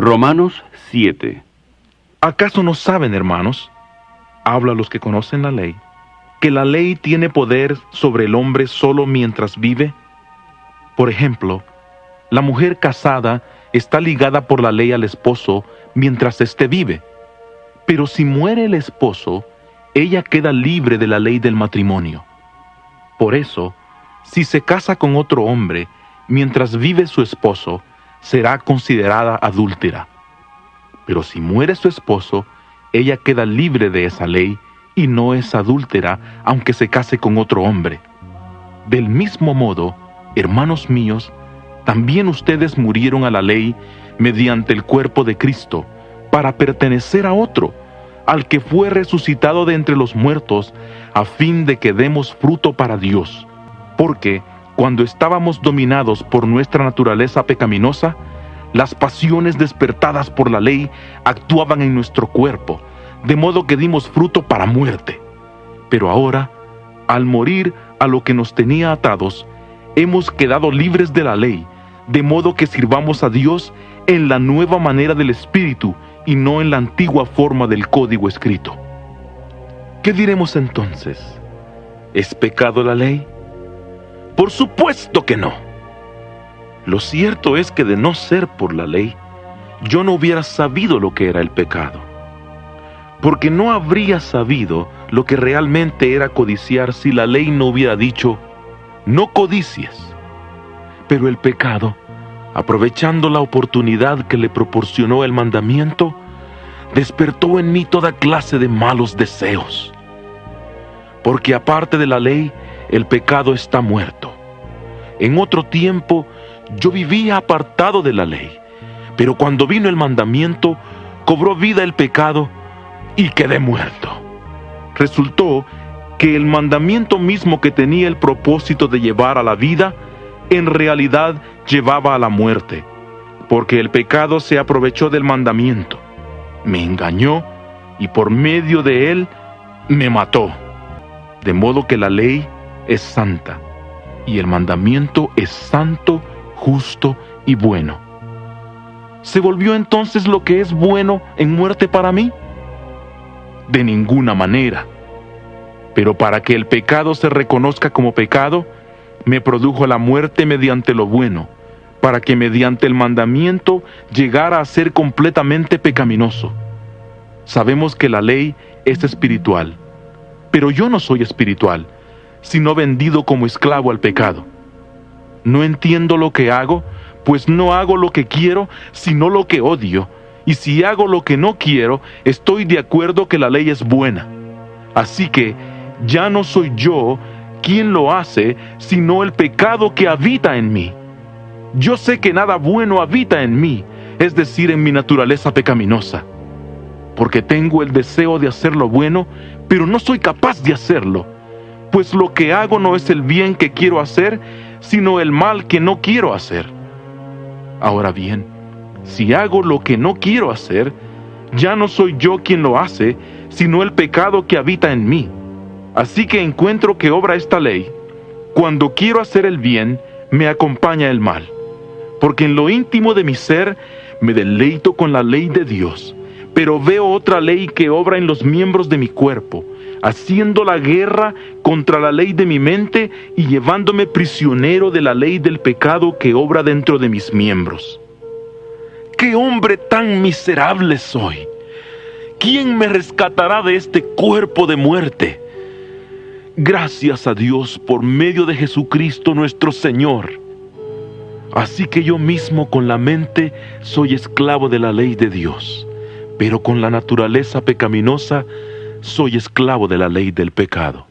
Romanos 7. ¿Acaso no saben, hermanos? Habla a los que conocen la ley, que la ley tiene poder sobre el hombre solo mientras vive. Por ejemplo, la mujer casada está ligada por la ley al esposo mientras éste vive. Pero si muere el esposo, ella queda libre de la ley del matrimonio. Por eso, si se casa con otro hombre mientras vive su esposo, será considerada adúltera. Pero si muere su esposo, ella queda libre de esa ley y no es adúltera aunque se case con otro hombre. Del mismo modo, hermanos míos, también ustedes murieron a la ley mediante el cuerpo de Cristo, para pertenecer a otro, al que fue resucitado de entre los muertos, a fin de que demos fruto para Dios. Porque cuando estábamos dominados por nuestra naturaleza pecaminosa, las pasiones despertadas por la ley actuaban en nuestro cuerpo, de modo que dimos fruto para muerte. Pero ahora, al morir a lo que nos tenía atados, hemos quedado libres de la ley, de modo que sirvamos a Dios en la nueva manera del Espíritu y no en la antigua forma del código escrito. ¿Qué diremos entonces? ¿Es pecado la ley? Por supuesto que no. Lo cierto es que de no ser por la ley, yo no hubiera sabido lo que era el pecado. Porque no habría sabido lo que realmente era codiciar si la ley no hubiera dicho, no codicies. Pero el pecado, aprovechando la oportunidad que le proporcionó el mandamiento, despertó en mí toda clase de malos deseos. Porque aparte de la ley, el pecado está muerto. En otro tiempo, yo vivía apartado de la ley, pero cuando vino el mandamiento, cobró vida el pecado y quedé muerto. Resultó que el mandamiento mismo que tenía el propósito de llevar a la vida, en realidad llevaba a la muerte, porque el pecado se aprovechó del mandamiento, me engañó y por medio de él me mató. De modo que la ley es santa y el mandamiento es santo, justo y bueno. ¿Se volvió entonces lo que es bueno en muerte para mí? De ninguna manera. Pero para que el pecado se reconozca como pecado, me produjo la muerte mediante lo bueno, para que mediante el mandamiento llegara a ser completamente pecaminoso. Sabemos que la ley es espiritual, pero yo no soy espiritual, sino vendido como esclavo al pecado. No entiendo lo que hago, pues no hago lo que quiero, sino lo que odio. Y si hago lo que no quiero, estoy de acuerdo que la ley es buena. Así que ya no soy yo quien lo hace, sino el pecado que habita en mí. Yo sé que nada bueno habita en mí, es decir, en mi naturaleza pecaminosa. Porque tengo el deseo de hacer lo bueno, pero no soy capaz de hacerlo. Pues lo que hago no es el bien que quiero hacer, sino el mal que no quiero hacer. Ahora bien, si hago lo que no quiero hacer, ya no soy yo quien lo hace, sino el pecado que habita en mí. Así que encuentro que obra esta ley: cuando quiero hacer el bien, me acompaña el mal. Porque en lo íntimo de mi ser me deleito con la ley de Dios, pero veo otra ley que obra en los miembros de mi cuerpo, haciendo la guerra contra la ley de mi mente y llevándome prisionero de la ley del pecado que obra dentro de mis miembros. ¡Qué hombre tan miserable soy! ¿Quién me rescatará de este cuerpo de muerte? Gracias a Dios por medio de Jesucristo nuestro Señor. Así que yo mismo con la mente soy esclavo de la ley de Dios, pero con la naturaleza pecaminosa soy esclavo de la ley del pecado.